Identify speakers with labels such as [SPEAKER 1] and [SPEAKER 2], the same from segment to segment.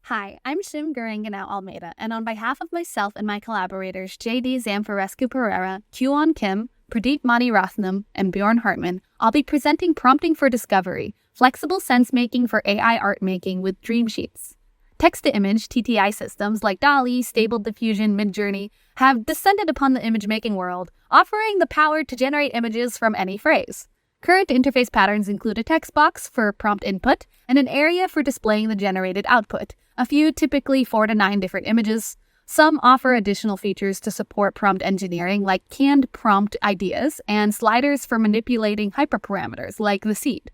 [SPEAKER 1] Hi, I'm Garanganao Almeda, and on behalf of myself and my collaborators JD Zamfirescu-Pereira, Bjoern Kim, Pradeep Rathnam, and Bjoern Hartmann, I'll be presenting Prompting for Discovery, Flexible Sense-Making for AI Art Making with Dreamsheets. Text-to-image (TTI) systems like DALL-E, Stable Diffusion, Midjourney have descended upon the image-making world, offering the power to generate images from any phrase. Current interface patterns include a text box for prompt input and an area for displaying the generated output, a few typically 4 to 9 different images. Some offer additional features to support prompt engineering like canned prompt ideas and sliders for manipulating hyperparameters like the seed.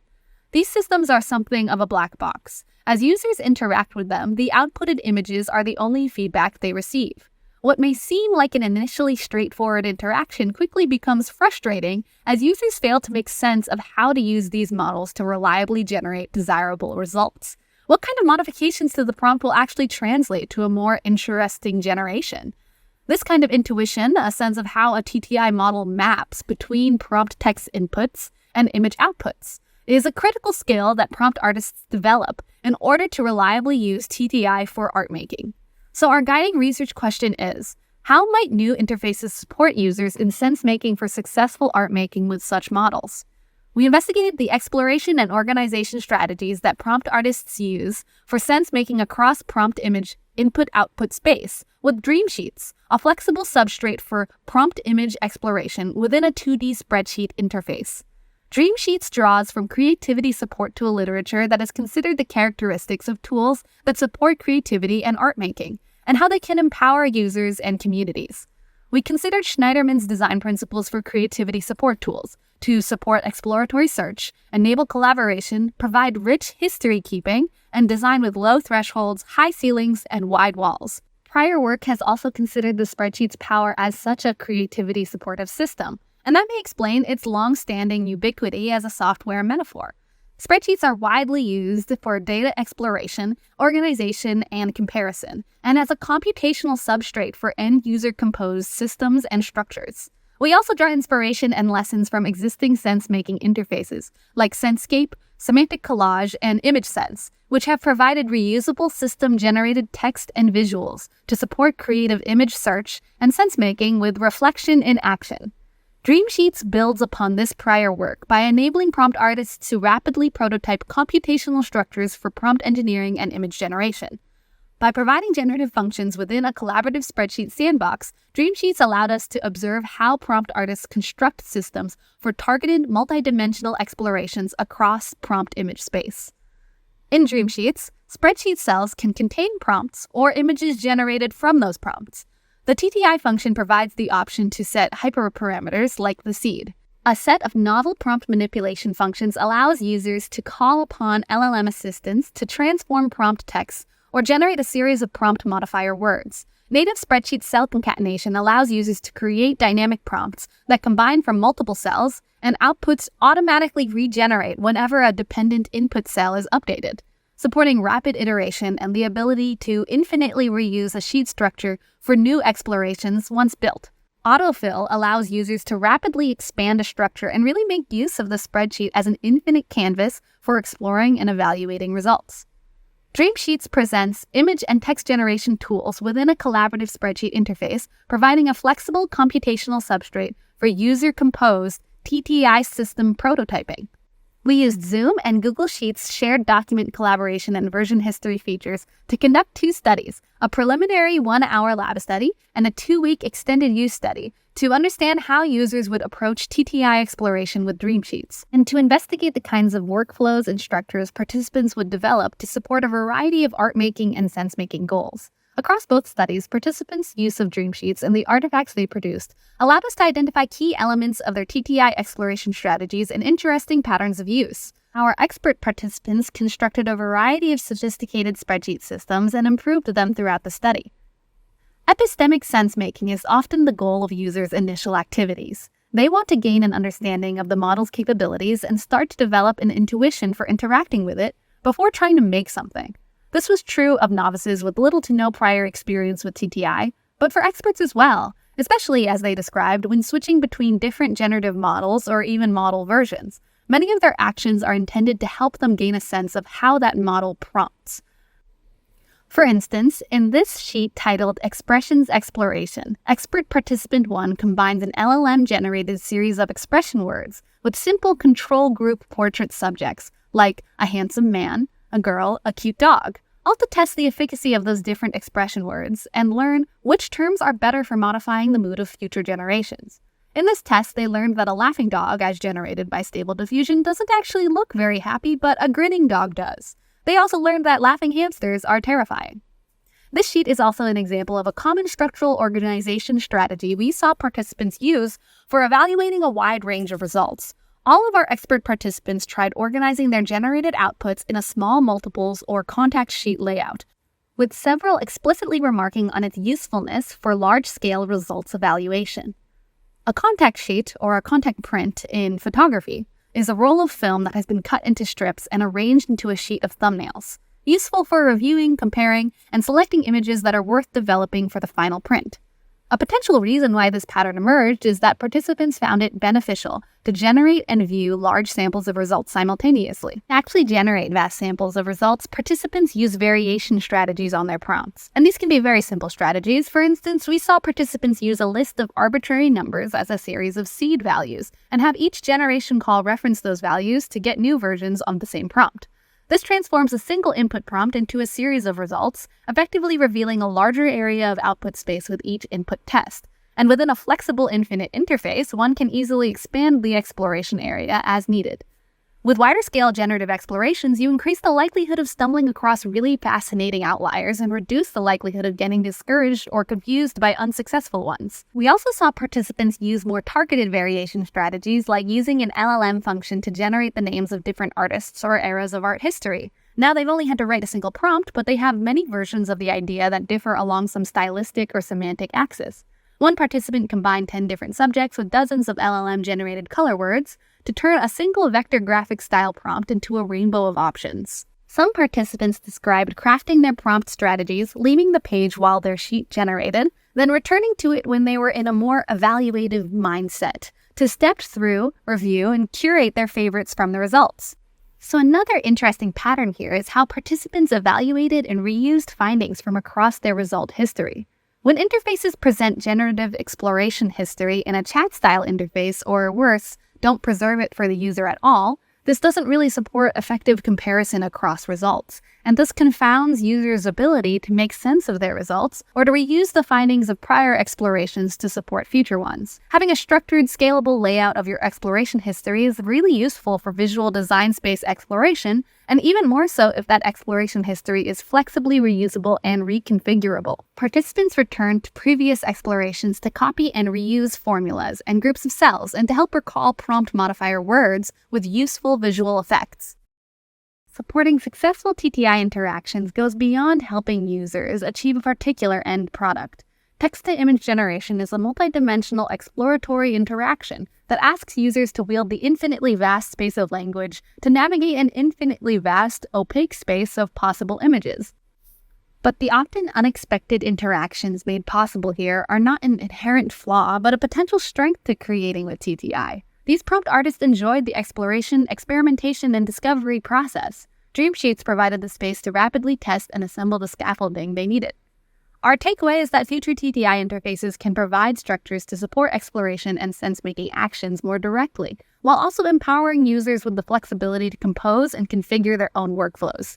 [SPEAKER 1] These systems are something of a black box. As users interact with them, the outputted images are the only feedback they receive. What may seem like an initially straightforward interaction quickly becomes frustrating as users fail to make sense of how to use these models to reliably generate desirable results. What kind of modifications to the prompt will actually translate to a more interesting generation? This kind of intuition, a sense of how a TTI model maps between prompt text inputs and image outputs, is a critical skill that prompt artists develop in order to reliably use TTI for art making. So our guiding research question is, how might new interfaces support users in sense-making for successful art making with such models? We investigated the exploration and organization strategies that prompt artists use for sense-making across prompt image input-output space with Dreamsheets, a flexible substrate for prompt image exploration within a 2D spreadsheet interface. Dreamsheets draws from creativity support tool literature that has considered the characteristics of tools that support creativity and art making, and how they can empower users and communities. We considered Schneiderman's design principles for creativity support tools to support exploratory search, enable collaboration, provide rich history keeping, and design with low thresholds, high ceilings, and wide walls. Prior work has also considered the spreadsheet's power as such a creativity supportive system, and that may explain its long-standing ubiquity as a software metaphor. Spreadsheets are widely used for data exploration, organization, and comparison, and as a computational substrate for end-user composed systems and structures. We also draw inspiration and lessons from existing sense-making interfaces like Senscape, Semantic Collage, and ImageSense, which have provided reusable system-generated text and visuals to support creative image search and sense-making with reflection in action. Dreamsheets builds upon this prior work by enabling prompt artists to rapidly prototype computational structures for prompt engineering and image generation. By providing generative functions within a collaborative spreadsheet sandbox, Dreamsheets allowed us to observe how prompt artists construct systems for targeted multidimensional explorations across prompt image space. In Dreamsheets, spreadsheet cells can contain prompts or images generated from those prompts. The TTI function provides the option to set hyperparameters like the seed. A set of novel prompt manipulation functions allows users to call upon LLM assistants to transform prompt text or generate a series of prompt modifier words. Native spreadsheet cell concatenation allows users to create dynamic prompts that combine from multiple cells, and outputs automatically regenerate whenever a dependent input cell is updated, supporting rapid iteration and the ability to infinitely reuse a sheet structure for new explorations once built. Autofill allows users to rapidly expand a structure and really make use of the spreadsheet as an infinite canvas for exploring and evaluating results. Dreamsheets presents image and text generation tools within a collaborative spreadsheet interface, providing a flexible computational substrate for user-composed TTI system prototyping. We used Zoom and Google Sheets shared document collaboration and version history features to conduct 2 studies, a preliminary 1-hour lab study and a 2-week extended use study, to understand how users would approach TTI exploration with Dreamsheets, and to investigate the kinds of workflows and structures participants would develop to support a variety of art-making and sense-making goals. Across both studies, participants' use of Dreamsheets and the artifacts they produced allowed us to identify key elements of their TTI exploration strategies and interesting patterns of use. Our expert participants constructed a variety of sophisticated spreadsheet systems and improved them throughout the study. Epistemic sense-making is often the goal of users' initial activities. They want to gain an understanding of the model's capabilities and start to develop an intuition for interacting with it before trying to make something. This was true of novices with little to no prior experience with TTI, but for experts as well, especially as they described when switching between different generative models or even model versions. Many of their actions are intended to help them gain a sense of how that model prompts. For instance, in this sheet titled Expressions Exploration, expert participant 1 combines an LLM-generated series of expression words with simple control group portrait subjects like a handsome man, a girl, a cute dog, all to test the efficacy of those different expression words and learn which terms are better for modifying the mood of future generations. In this test, they learned that a laughing dog, as generated by Stable Diffusion, doesn't actually look very happy, but a grinning dog does. They also learned that laughing hamsters are terrifying. This sheet is also an example of a common structural organization strategy we saw participants use for evaluating a wide range of results. All of our expert participants tried organizing their generated outputs in a small multiples or contact sheet layout, with several explicitly remarking on its usefulness for large-scale results evaluation. A contact sheet, or a contact print in photography, is a roll of film that has been cut into strips and arranged into a sheet of thumbnails, useful for reviewing, comparing, and selecting images that are worth developing for the final print. A potential reason why this pattern emerged is that participants found it beneficial to generate and view large samples of results simultaneously. To actually generate vast samples of results, participants use variation strategies on their prompts. And these can be very simple strategies. For instance, we saw participants use a list of arbitrary numbers as a series of seed values, and have each generation call reference those values to get new versions of the same prompt. This transforms a single input prompt into a series of results, effectively revealing a larger area of output space with each input test. And within a flexible infinite interface, one can easily expand the exploration area as needed. With wider scale generative explorations, you increase the likelihood of stumbling across really fascinating outliers and reduce the likelihood of getting discouraged or confused by unsuccessful ones. We also saw participants use more targeted variation strategies, like using an LLM function to generate the names of different artists or eras of art history. Now they've only had to write a single prompt, but they have many versions of the idea that differ along some stylistic or semantic axis. One participant combined 10 different subjects with dozens of LLM-generated color words to turn a single vector graphic style prompt into a rainbow of options. Some participants described crafting their prompt strategies, leaving the page while their sheet generated, then returning to it when they were in a more evaluative mindset, to step through, review, and curate their favorites from the results. So another interesting pattern here is how participants evaluated and reused findings from across their result history. When interfaces present generative exploration history in a chat-style interface, or worse, don't preserve it for the user at all, this doesn't really support effective comparison across results, and this confounds users' ability to make sense of their results or to reuse the findings of prior explorations to support future ones. Having a structured, scalable layout of your exploration history is really useful for visual design space exploration, and even more so if that exploration history is flexibly reusable and reconfigurable. Participants returned to previous explorations to copy and reuse formulas and groups of cells, and to help recall prompt modifier words with useful visual effects. Supporting successful TTI interactions goes beyond helping users achieve a particular end product. Text-to-image generation is a multidimensional exploratory interaction that asks users to wield the infinitely vast space of language to navigate an infinitely vast, opaque space of possible images. But the often unexpected interactions made possible here are not an inherent flaw, but a potential strength to creating with TTI. These prompt artists enjoyed the exploration, experimentation, and discovery process. Dreamsheets provided the space to rapidly test and assemble the scaffolding they needed. Our takeaway is that future TTI interfaces can provide structures to support exploration and sense-making actions more directly, while also empowering users with the flexibility to compose and configure their own workflows.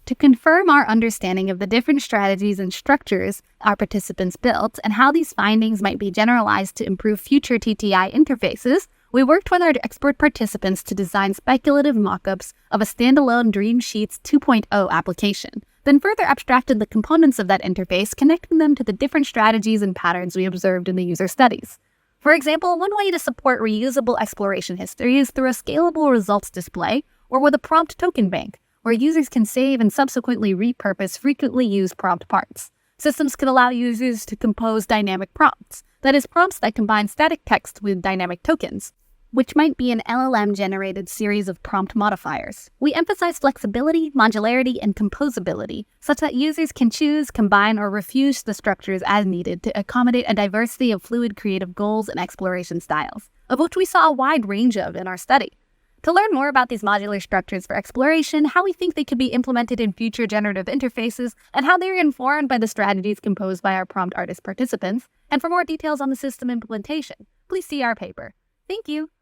[SPEAKER 1] To confirm our understanding of the different strategies and structures our participants built and how these findings might be generalized to improve future TTI interfaces, we worked with our expert participants to design speculative mockups of a standalone Dreamsheets 2.0 application, then further abstracted the components of that interface, connecting them to the different strategies and patterns we observed in the user studies. For example, one way to support reusable exploration history is through a scalable results display or with a prompt token bank, where users can save and subsequently repurpose frequently used prompt parts. Systems can allow users to compose dynamic prompts, that is, prompts that combine static text with dynamic tokens, which might be an LLM-generated series of prompt modifiers. We emphasize flexibility, modularity, and composability, such that users can choose, combine, or refuse the structures as needed to accommodate a diversity of fluid creative goals and exploration styles, of which we saw a wide range of in our study. To learn more about these modular structures for exploration, how we think they could be implemented in future generative interfaces, and how they are informed by the strategies composed by our prompt artist participants, and for more details on the system implementation, please see our paper. Thank you!